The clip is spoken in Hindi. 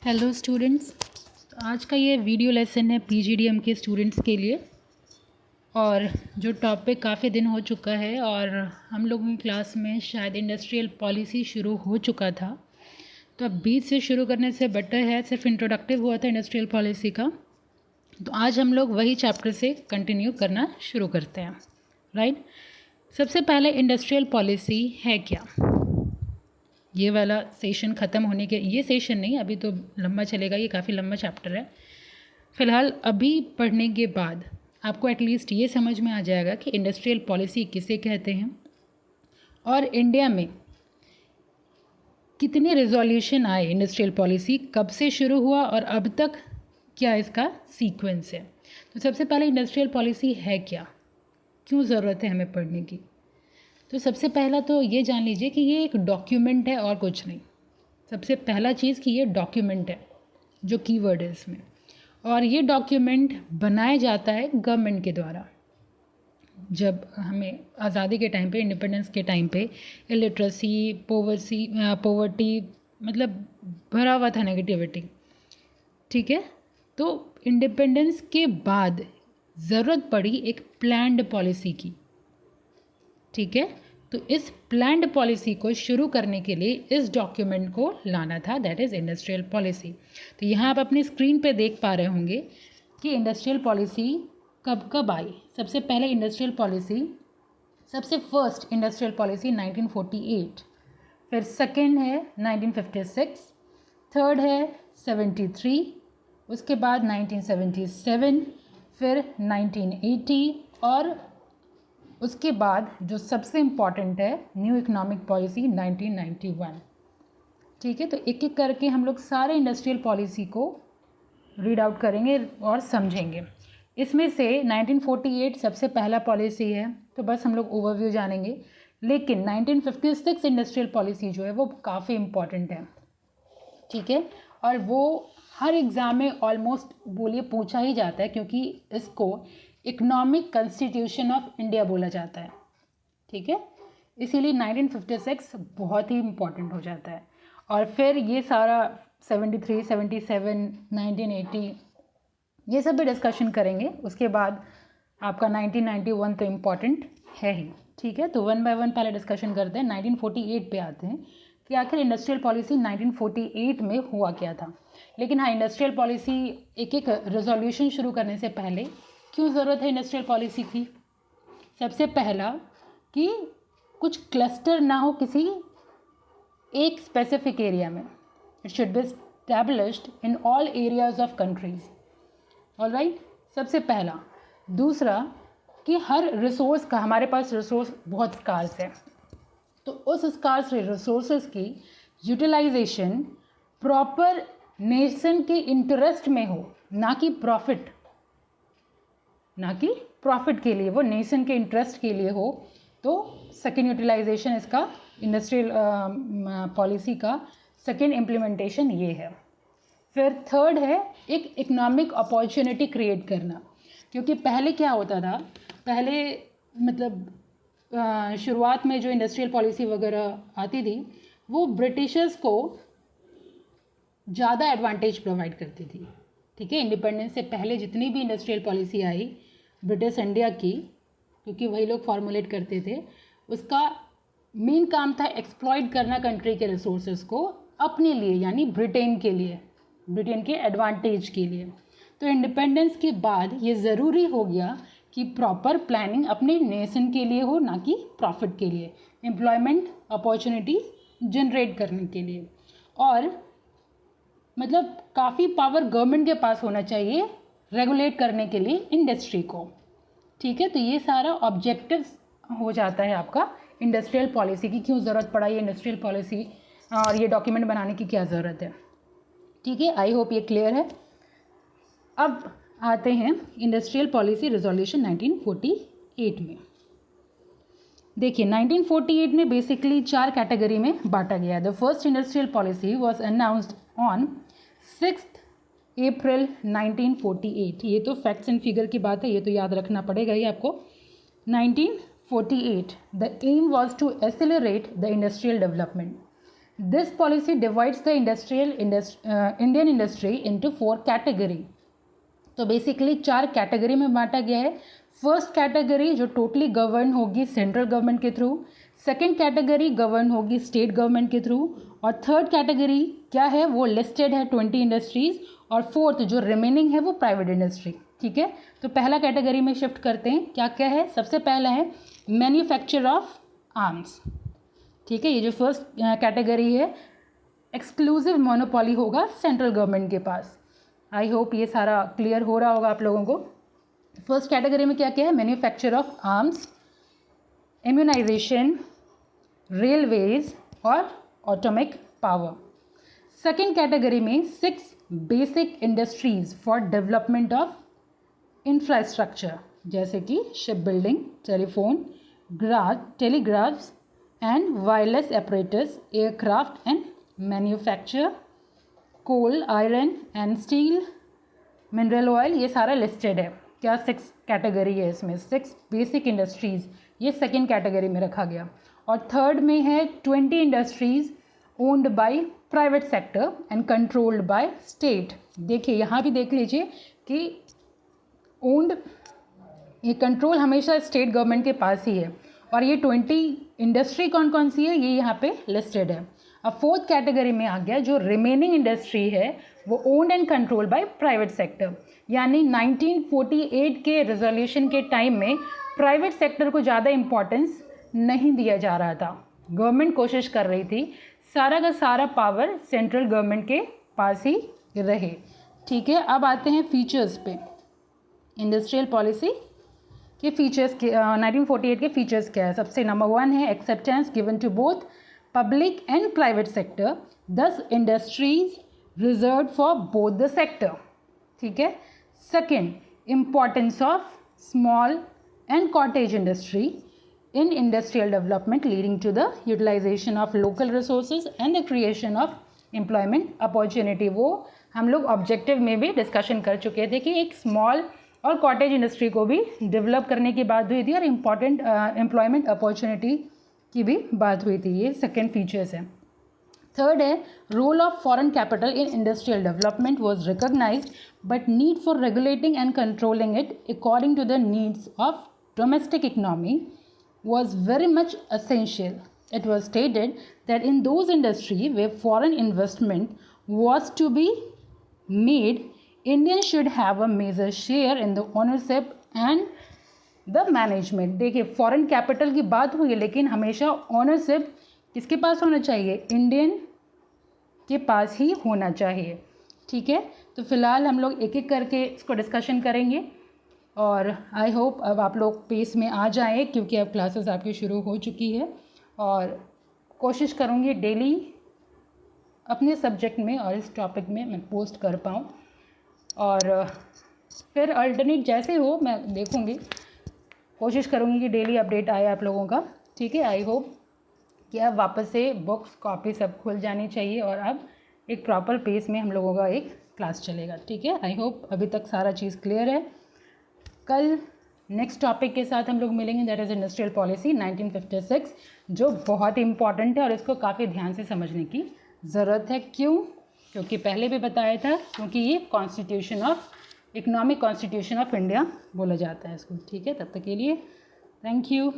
हेलो स्टूडेंट्स, आज का ये वीडियो लेसन है पीजीडीएम के स्टूडेंट्स के लिए। और जो टॉपिक काफ़ी दिन हो चुका है और हम लोगों की क्लास में शायद इंडस्ट्रियल पॉलिसी शुरू हो चुका था, तो अब बीच से शुरू करने से बेटर है, सिर्फ इंट्रोडक्टिव हुआ था इंडस्ट्रियल पॉलिसी का। तो आज हम लोग वही चैप्टर से कंटिन्यू करना शुरू करते हैं, राइट। सबसे पहले इंडस्ट्रियल पॉलिसी है क्या। ये वाला सेशन ख़त्म होने के, ये सेशन नहीं, अभी तो लंबा चलेगा, ये काफ़ी लंबा चैप्टर है। फ़िलहाल अभी पढ़ने के बाद आपको एटलीस्ट ये समझ में आ जाएगा कि इंडस्ट्रियल पॉलिसी किसे कहते हैं और इंडिया में कितने रिजोल्यूशन आए, इंडस्ट्रियल पॉलिसी कब से शुरू हुआ और अब तक क्या इसका सीक्वेंस है। तो सबसे पहले इंडस्ट्रियल पॉलिसी है क्या, क्यों ज़रूरत है हमें पढ़ने की। तो सबसे पहला तो ये जान लीजिए कि ये एक डॉक्यूमेंट है और कुछ नहीं। सबसे पहला चीज़ कि ये डॉक्यूमेंट है, जो कीवर्ड है इसमें। और ये डॉक्यूमेंट बनाया जाता है गवर्नमेंट के द्वारा। जब हमें आज़ादी के टाइम पे, इंडिपेंडेंस के टाइम पे इलिटरेसी, पोवर्टी मतलब भरा हुआ था, नेगेटिविटी, ठीक है। तो इंडिपेंडेंस के बाद ज़रूरत पड़ी एक प्लान्ड पॉलिसी की, ठीक है। तो इस प्लान्ड पॉलिसी को शुरू करने के लिए इस डॉक्यूमेंट को लाना था, दैट इज़ इंडस्ट्रियल पॉलिसी। तो यहाँ आप अपनी स्क्रीन पे देख पा रहे होंगे कि इंडस्ट्रियल पॉलिसी कब कब आई। सबसे पहले इंडस्ट्रियल पॉलिसी, सबसे फर्स्ट इंडस्ट्रियल पॉलिसी 1948, फिर सेकेंड है 1956, थर्ड है 73, उसके बाद 1977, फिर 1980 और उसके बाद जो सबसे इम्पॉर्टेंट है न्यू इकोनॉमिक पॉलिसी 1991, ठीक है। तो एक एक करके हम लोग सारे इंडस्ट्रियल पॉलिसी को रीड आउट करेंगे और समझेंगे। इसमें से 1948 सबसे पहला पॉलिसी है, तो बस हम लोग ओवरव्यू जानेंगे। लेकिन 1956 इंडस्ट्रियल पॉलिसी जो है वो काफ़ी इम्पॉर्टेंट है, ठीक है। और वो हर एग्ज़ाम में ऑलमोस्ट बोलिए पूछा ही जाता है, क्योंकि इसको इकोनॉमिक कॉन्स्टिट्यूशन ऑफ इंडिया बोला जाता है, ठीक है। इसीलिए 1956 बहुत ही इम्पॉर्टेंट हो जाता है। और फिर ये सारा 73, 77, 1980 ये सब भी डिस्कशन करेंगे। उसके बाद आपका 1991 तो इम्पॉर्टेंट है ही, ठीक है। तो वन बाय वन पहले डिस्कशन करते हैं। 1948 पे आते हैं कि आखिर इंडस्ट्रियल पॉलिसी 1948 में हुआ क्या था। लेकिन हाँ, इंडस्ट्रियल पॉलिसी एक एक रेजोल्यूशन शुरू करने से पहले क्यों ज़रूरत है इंडस्ट्रियल पॉलिसी की। सबसे पहला कि कुछ क्लस्टर ना हो किसी एक स्पेसिफिक एरिया में, it should be established in all areas of countries, alright. सबसे पहला। दूसरा कि हर रिसोर्स का, हमारे पास रिसोर्स बहुत स्कार्स है, तो उस स्कार्स रिसोर्सेज की यूटिलाइजेशन प्रॉपर नेशन के इंटरेस्ट में हो, ना कि प्रॉफिट के लिए, वो नेशन के इंटरेस्ट के लिए हो। तो सेकेंड यूटिलाइजेशन इसका इंडस्ट्रियल पॉलिसी का सेकेंड इम्प्लीमेंटेशन ये है। फिर थर्ड है एक इकोनॉमिक अपॉर्चुनिटी क्रिएट करना, क्योंकि पहले क्या होता था, पहले मतलब शुरुआत में जो इंडस्ट्रियल पॉलिसी वगैरह आती थी वो ब्रिटिशर्स को ज़्यादा एडवांटेज प्रोवाइड करती थी, ठीक है। इंडिपेंडेंस से पहले जितनी भी इंडस्ट्रियल पॉलिसी आई ब्रिटिश इंडिया की, क्योंकि वही लोग फॉर्मुलेट करते थे, उसका मेन काम था एक्सप्लॉइट करना कंट्री के रिसोर्सेज को अपने लिए, यानी ब्रिटेन के लिए, ब्रिटेन के एडवांटेज के लिए। तो इंडिपेंडेंस के बाद ये ज़रूरी हो गया कि प्रॉपर प्लानिंग अपने नेशन के लिए हो, ना कि प्रॉफिट के लिए, एम्प्लॉयमेंट अपॉर्चुनिटी जनरेट करने के लिए। और मतलब काफ़ी पावर गवर्नमेंट के पास होना चाहिए रेगुलेट करने के लिए इंडस्ट्री को, ठीक है। तो ये सारा ऑब्जेक्टिव हो जाता है आपका इंडस्ट्रियल पॉलिसी की, क्यों ज़रूरत पड़ा ये इंडस्ट्रियल पॉलिसी और ये डॉक्यूमेंट बनाने की क्या ज़रूरत है, ठीक है। आई होप ये क्लियर है। अब आते हैं इंडस्ट्रियल पॉलिसी रेजोल्यूशन 1948 में। देखिए 1948 में बेसिकली 4 कैटेगरी में बांटा गया है। The first industrial policy was announced on 6 अप्रैल 1948। ये तो फैक्ट्स एंड फिगर की बात है, ये तो याद रखना पड़ेगा ही आपको। 1948 the aim was to accelerate the industrial development this policy divides the Indian industry into 4 category. तो बेसिकली 4 कैटेगरी में बांटा गया है। फर्स्ट कैटेगरी जो टोटली गवर्न होगी सेंट्रल गवर्नमेंट के थ्रू, सेकेंड कैटेगरी गवर्न होगी स्टेट गवर्नमेंट के थ्रू, और थर्ड कैटेगरी क्या है वो लिस्टेड है 20 इंडस्ट्रीज़, और फोर्थ जो रिमेनिंग है वो प्राइवेट इंडस्ट्री। ठीक है, तो पहला कैटेगरी में शिफ्ट करते हैं। क्या क्या है? सबसे पहला है मैन्युफैक्चर ऑफ आर्म्स। ठीक है, ये जो फर्स्ट कैटेगरी है एक्सक्लूसिव मोनोपोली होगा सेंट्रल गवर्नमेंट के पास। आई होप ये सारा क्लियर हो रहा होगा आप लोगों को। फर्स्ट कैटेगरी में क्या क्या है? Manufacture of arms, immunization, railways और ऑटोमिक पावर। सेकेंड कैटेगरी में 6 basic industries for development of infrastructure, जैसे कि ship building, telephone, telegraphs and wireless operators, aircraft and manufacture, coal, iron and steel, mineral oil, ये सारा लिस्टेड है। क्या 6 कैटेगरी है इसमें? 6 बेसिक इंडस्ट्रीज़, ये सेकेंड कैटेगरी में रखा गया। और थर्ड में है 20 industries owned by private sector and controlled by state. देखिए यहाँ भी देख लीजिए कि ओन्ड, ये कंट्रोल हमेशा स्टेट गवर्नमेंट के पास ही है। और ये 20 इंडस्ट्री कौन कौन सी है ये यहाँ पे लिस्टेड है। अब फोर्थ कैटेगरी में आ गया जो रिमेनिंग इंडस्ट्री है वो owned and control by private sector. यानी 1948 के रेजोल्यूशन के टाइम में प्राइवेट सेक्टर को ज़्यादा इम्पोर्टेंस नहीं दिया जा रहा था। गवर्नमेंट कोशिश कर रही थी सारा का सारा पावर सेंट्रल गवर्नमेंट के पास ही रहे। ठीक है, अब आते हैं फीचर्स पे। इंडस्ट्रियल पॉलिसी के फीचर्स के 1948 के फीचर्स क्या है? सबसे नंबर 1 है acceptance given to both public and private sector, 10 industries reserve for both the sector. ठीक है। Second, importance of small and cottage industry in industrial development leading to the utilization of local resources and the creation of employment opportunity। वो हम लोग ऑब्जेक्टिव में भी डिस्कशन कर चुके थे कि एक स्मॉल और कॉटेज इंडस्ट्री को भी डेवलप करने की बात हुई थी और इम्पॉर्टेंट एम्प्लॉयमेंट अपॉर्चुनिटी की भी बात हुई थी। ये सेकेंड फीचर्स है। थर्ड है role of foreign capital in industrial development was recognised but need for regulating and controlling it according to the needs of domestic economy was very much essential. It was stated that in those industries where foreign investment was to be made, Indians should have a major share in the ownership and the management। देखिए फॉरेन कैपिटल की बात हुई है लेकिन हमेशा ओनरशिप किसके पास होना चाहिए? इंडियन के पास ही होना चाहिए। ठीक है, तो फिलहाल हम लोग एक एक करके इसको डिस्कशन करेंगे और आई होप अब आप लोग पेस में आ जाएं क्योंकि अब क्लासेस आपकी शुरू हो चुकी है और कोशिश करूँगी डेली अपने सब्जेक्ट में और इस टॉपिक में मैं पोस्ट कर पाऊँ और फिर अल्टरनेट जैसे हो मैं देखूँगी, कोशिश करूँगी कि डेली अपडेट आए आप लोगों का। ठीक है, आई होप कि अब वापस से बुक्स कॉपी सब खुल जानी चाहिए और अब एक प्रॉपर पेस में हम लोगों का एक क्लास चलेगा। ठीक है, आई होप अभी तक सारा चीज़ क्लियर है। कल नेक्स्ट टॉपिक के साथ हम लोग मिलेंगे, दैट इज़ इंडस्ट्रियल पॉलिसी 1956, जो बहुत ही इंपॉर्टेंट है और इसको काफ़ी ध्यान से समझने की ज़रूरत है। क्यों? क्योंकि पहले भी बताया था, क्योंकि ये constitution of economic constitution of India बोला जाता है इसको। ठीक है, तब तक के लिए थैंक यू।